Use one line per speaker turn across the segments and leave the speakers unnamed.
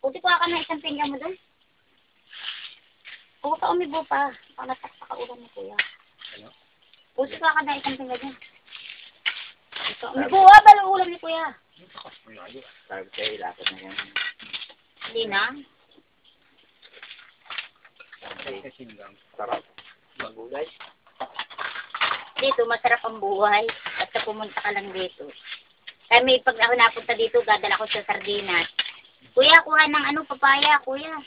Puti ko ka na isang pinggan mo doon. Oo, ka umibo pa. Panatak sa kaulan mo, kuya.
Ano?
Puti ko ka na isang pinggan dyan. Ito, umibo ha, balo ulam ni kuya.
Sabi kayo, ilapot na yan.
Hindi na.
Kasi lang, sarap. Magulay.
Dito, masarap ang buhay. Basta pumunta ka lang dito. Kaya may pag ako napunta dito, dadala ko sa sardinas. Kuya, kuha ng ano, papaya, kuya.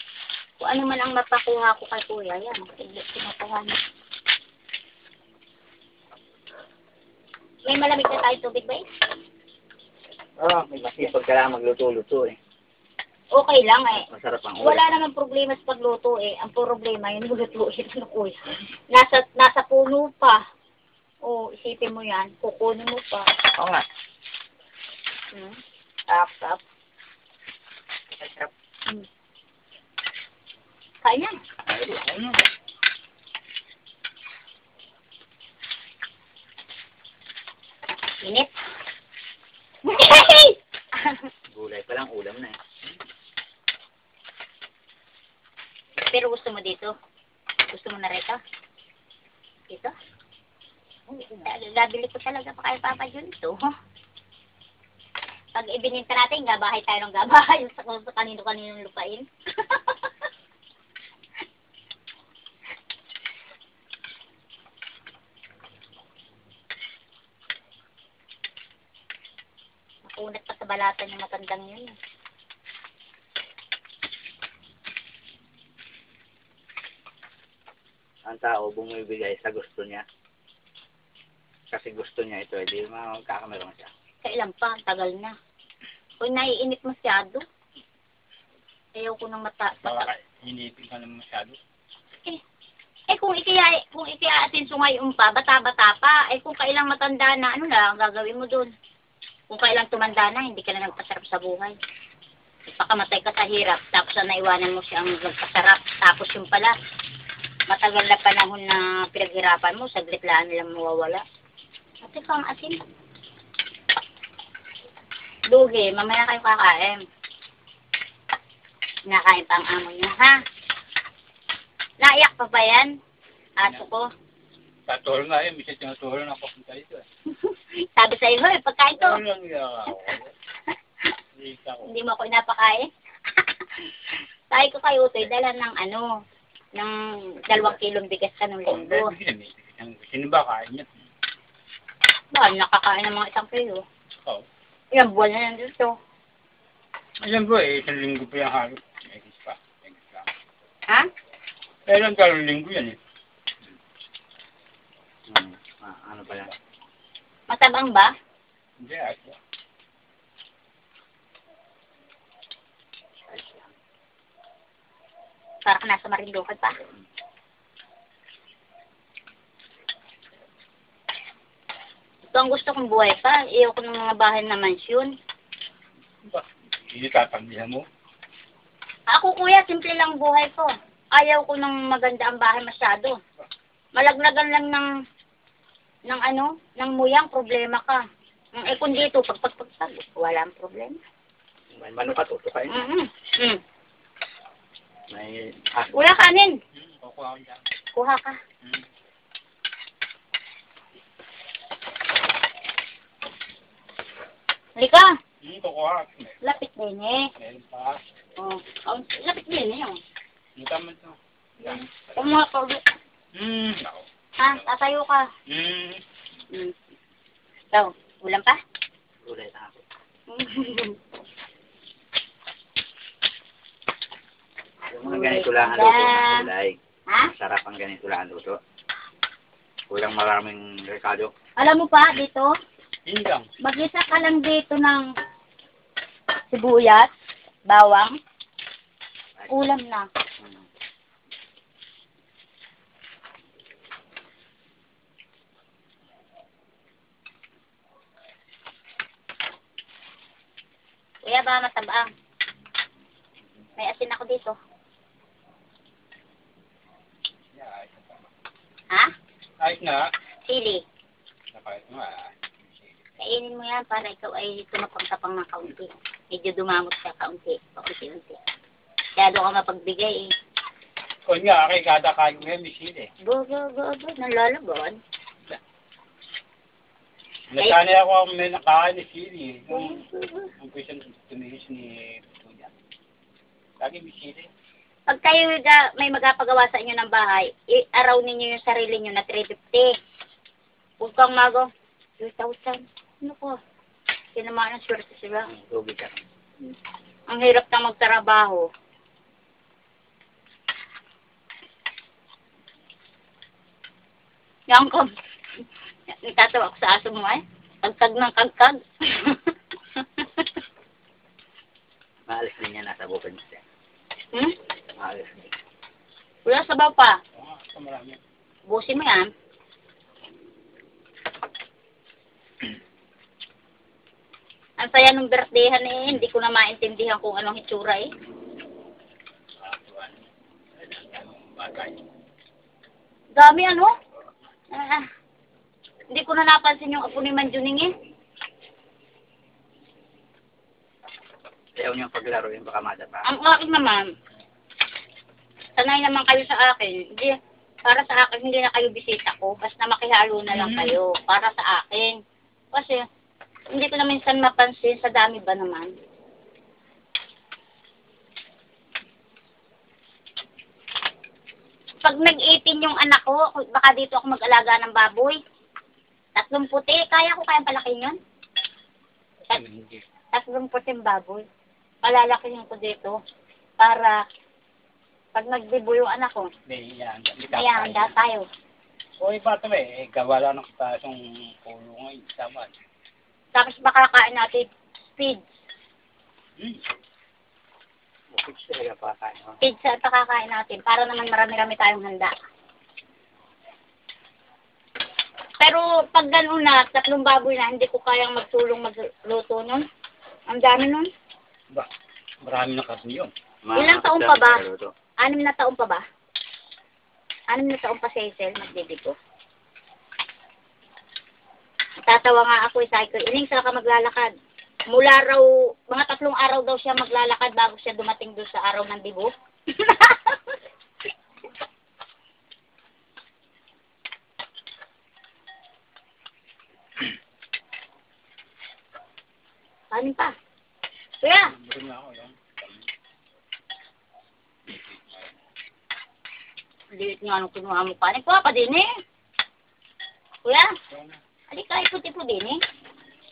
Kung ano man ang mapakuha ko kay kuya, yan. Sinukuha na. May malamig na tayo tubig ba eh?
Oo, may masipag ka lang magluto-luto eh.
Okay lang eh.
Masarap ang ulam.
Wala naman problema sa pagluto eh. Ang problema yun, maglutuin ng kuya. Nasa puno pa. O, isipin mo yan. Kukunin mo pa.
Oo nga.
Tap.
Masarap.
Kain yan.
Ayun.
Init.
Gulay pa lang, ulam na eh.
Pero gusto mo dito? Gusto mo na rito? Dito? Gabili ko talaga pa kay Papa Jun ito. Pag ibininta natin, gabahay tayo ng gabahay sa kanino-kaninong lupain. Makunat pa sa balatan yung matandang yun.
Ang tao bumibigay sa gusto niya. Kasi gusto niya ito, hindi magkakameron siya.
Kailan pa? Tagal na. Kung naiinip masyado. Ayaw ko ng
Baka hinipin ka naman masyado.
Kung ikiaatin so ngayon pa, bata-bata pa, kung kailang matanda na, ano na, ang gagawin mo dun? Kung kailang tumanda na, hindi ka na nagpasarap sa buhay. Pakamatay ka sa hirap, tapos naiwanan mo siyang nagpasarap, tapos yung pala, matagal na panahon na pinaghirapan mo, saglit lang nilang mawawala. Ate kang asin. Dugi, mamaya kayo kakain. Nakain pa ang amo niyo, ha? Naiyak pa ba yan? Aso ko.
Taturo nga yun, misal tinuturo na ako punta ito eh.
Sabi sa'yo, hoy, pagkain to.
Ano lang ako?
Hindi mo ako inapakain. Sabi ko kayo, Utoy, dala ng ng 2 kilong bigas ka ng linggo.
Sino ba kain niya?
Ba, nakakain ng mga 1 kilo.
Oo.
Ilang buwan na lang dito.
Alam ko eh, 1 linggo pa yung halos. Egis pa.
Ha?
Ilang kalong linggo yan eh. Ano ba yan?
Matabang ba?
Hindi, ayos.
Para ka nasa Marinduque pa. Ito ang gusto kong buhay pa. Iyaw ko ng mga bahay na mansyon.
Ba? Hindi tatambihan mo?
Ako kuya, simple lang buhay ko. Ayaw ko ng maganda ang bahay masyado. Malagnagan lang ng muyang, problema ka. Kung dito, pag, wala ang problema.
May manok ka, tuto ka eh. May aso.
Wala kanin.
Kukuha ko dyan.
Kuha ka. Halika.
Kukuha.
Lapit din eh.
Meron pa.
Oh, lapit din eh.
Hindi tama ito. Yan.
Kung mga paulit.
Ako.
Ha? Tatayo ka. Ikaw, ulam pa?
Gulay na ako. Yung mga ganito lang ang luto ng gulay.
Ha?
Sarap ang ganito lang ang luto. Kulang maraming rekado.
Alam mo pa, dito,
Yun lang.
mag-isa ka lang dito ng sibuyas, bawang, ulam na. Kuya, ba matabang? May asin ako dito. Ha?
Ayos na.
Sili.
Napakit mo
Kainin mo yan para ikaw ay tumapang-tapang ng kaunti. Medyo dumamot siya kaunti. Paunti-unti. Kaya doon ka mapagbigay eh.
Kung nga, kay kada kain mo yan, may sili.
Go, nalalaban.
Nasanay ako ang may nakain ni sili. Nung umpisa tumihis ni Tuya. Lagi may sili.
Pag kayo may magapagawa sa inyo ng bahay, i-araw ninyo yung sarili nyo na 350. Huwag kang mago, 2,000. Ano ko? Kinamaan ang swerte sila.
Lugi ka.
Ang hirap na magtrabaho. Yan ko. Nagtatawa ko sa aso mo eh. Kagkag ng kagkag.
Maalis din niya nasa bukid niya.
Hmm?
Maalis din.
Wala sabaw pa.
Oo, ito marami.
Busin mo yan. Ang saya nung birthdayhan eh. Hindi ko na maintindihan kung anong hitsura eh. Dami ano? Hindi ko na napansin yung apo ni Manjuning eh.
Ayaw niyang paglaruin baka madapa.
Ang akin naman, sanay naman kayo sa akin. Hindi, para sa akin, hindi na kayo bisita ko. Basta makihalo na lang kayo. Para sa akin. Kasi, hindi ko na minsan mapansin sa dami ba naman. Pag nag-18 yung anak ko, baka dito ako mag-alaga ng baboy. 3 puti, kaya ko kayang palakin yun? 3 puting baboy. Palalakihin ko dito para pag nagdibo yung anak ko, kaya handa tayo.
O iba ito gawa lang ng tasong pulo ngayon. Tama.
Tapos makakain natin feeds.
Bukid talaga pakain.
Feeds at pakakain natin para naman marami-rami tayong handa. Pero pag gano'n na, 3 baboy na, hindi ko kayang magtulong magluto nun. Ang dami nun.
Ba, marami na karne yun.
Ilang taon pa ba? 6 na taon pa ba? 6 na taon pa si Hazel, magdidigo. Tatawa nga ako, sabi ko, Ining, saan ka maglalakad? Mula raw, mga 3 araw daw siya maglalakad bago siya dumating doon sa araw ng dibo. Kanin pa. Kuya! Liit nga nung kinuha mo kanin. Kuha pa din eh. Kuya! Halika, ipot-ipot din eh.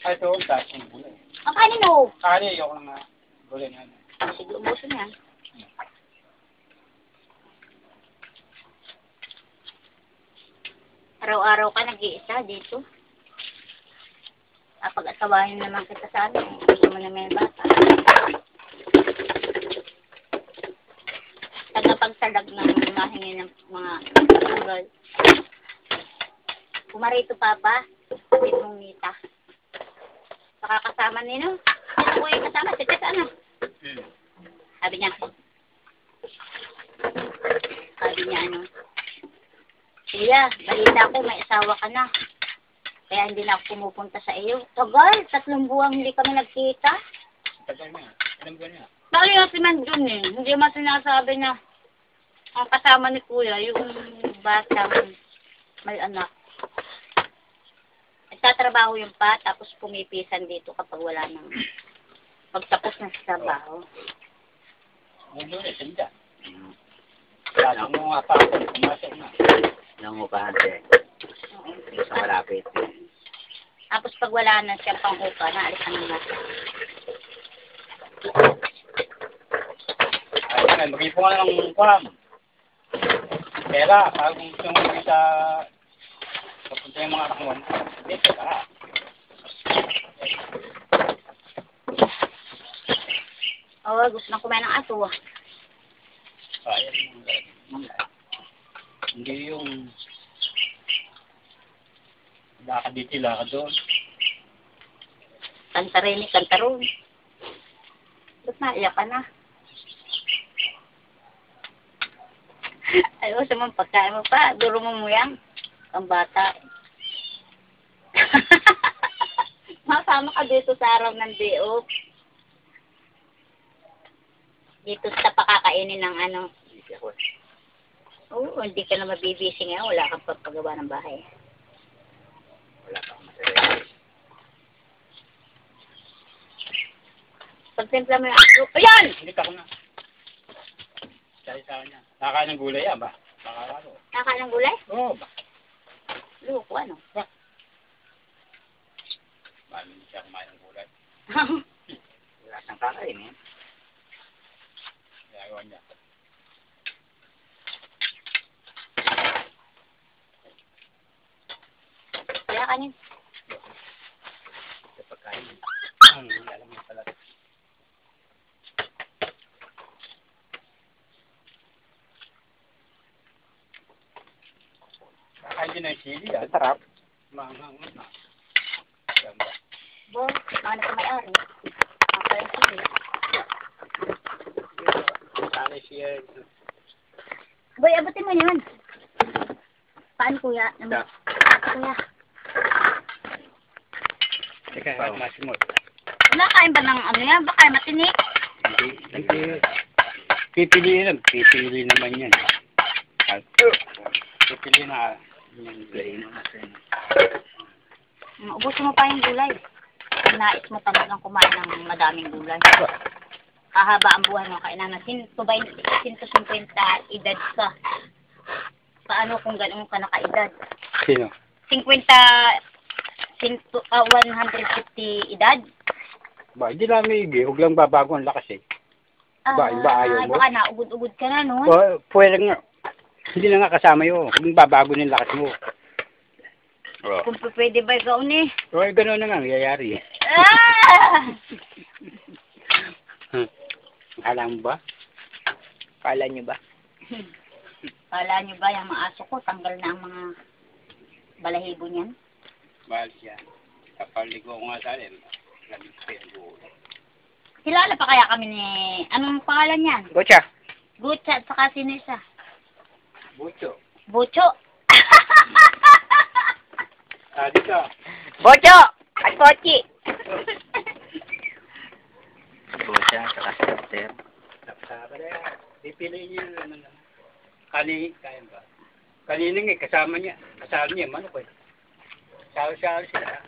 Ay, ito, ang taas ng gulay.
Ang kanin mo.
Kani, ayoko lang nga. Gulay na.
Sige, ubusin yan. Araw-araw ka nag-iisa dito. Pag-asawahin naman kita sa amin. Gusto mo na may bata. Tagapagsalag ng mahingi ng mga tulad. Pumarito papa. Hindi mong nita. Pakakasama nino. Sino ko yung kasama? Si Tita ano? Sabi niya. Sabi niya ano? Kuya, balita ko may asawa ka na. Kaya hindi na ako pumupunta sa iyo. Tagal, 3 buwang hindi kami nagkita.
Tagal na. Alam ko na.
Lalo yung si Manjun eh. Hindi man sinasabi na ang kasama ni Kuya, yung batang may anak. Nagtatrabaho yung pa, tapos pumipisan dito kapag wala nang pagtapos ng trabaho.
Ang doon eh, sinda. Kala mo nga pa ako, pumasok na. Nangupahan siya. Sa malapit.
Tapos pag wala na siyang pang-upa, naalisan na natin.
Ay, mag-ipo nga ng kwam. Pera, pag gusto mo sa papunta yung mga anak mo, hindi, pera.
Oo, gusto na kumain ng aso.
Hindi yung lakad dito, lakad doon.
Kantarini, kantaron. Ba't naiyak ka na? Ayaw sa mga pagkain mo pa. Duro mo yan. Ang bata. Masama ka dito sa araw ng day off. Dito sa pakakainin ng ano.
Hindi ako.
Oo, hindi ka na mabibisi ngayon. Wala kang pagpagawa ng bahay.
Wala pa akong masarili.
Pagtimpla mo yung aso. Ayan!
Hindi ka ko na. Sa niya. Nakakain ng gulay yan ba? Nakakalo.
Nakain ng gulay?
Oo ba?
Luko, ano?
Mahal hindi siya kumain ng gulay. Wala siyang kakain eh. Ginagawa niya.
Kaya kanin.
Sa pagkain. Alam mo pala. Kakain din ng chili ah. Sarap. Maanghang na. Ganda.
Bo, ano ka may-ari? Ako yung sili.
Kakain siya.
Boy, abutin mo yun. Paano kuya? Kuya.
Teka, masimot.
Nakain ba ng ano yan? Baka matinik?
Hindi. Pipili lang. Pipili naman yan. Pipili na.
Ubusin mo pa yung gulay. Nais mo talagang kumain ng madaming gulay. Hahaba ang buhay mo. Kailangan 150 edad ka. Paano kung gano'n ka nakaedad?
Sino?
150 edad?
Ba, hindi namin higi. Huwag lang babago ang lakas eh. Ba, iba ayaw mo?
Baka naugod-ugod ka na, no?
Pwede nga. Hindi na nga kasama yun. Huwag mong babago ng lakas mo.
Kung pwede ba ikaw ni?
Gano'n na nga, nangyayari. Kala mo ba? Kala niyo ba?
Kala nyo ba yung mga aso ko, tanggal na ang mga balahibo niyan?
Mahal siya. Kapag ligo ko nga sa alim, lamig pa yung buhay.
Kilala pa kaya kami ni... Anong pangalan niyan?
Butcha.
Butcha at saka sino isa?
Bucho.
Bucho?
Dito.
Bucho! At Pochi!
Butcha, saka starter. Tapos na yan. Pipiliin niyo naman. Kani, kaya ba? Kanina nga, kasama niya. Kasama niya, manok eh. Sawa-sawa sila.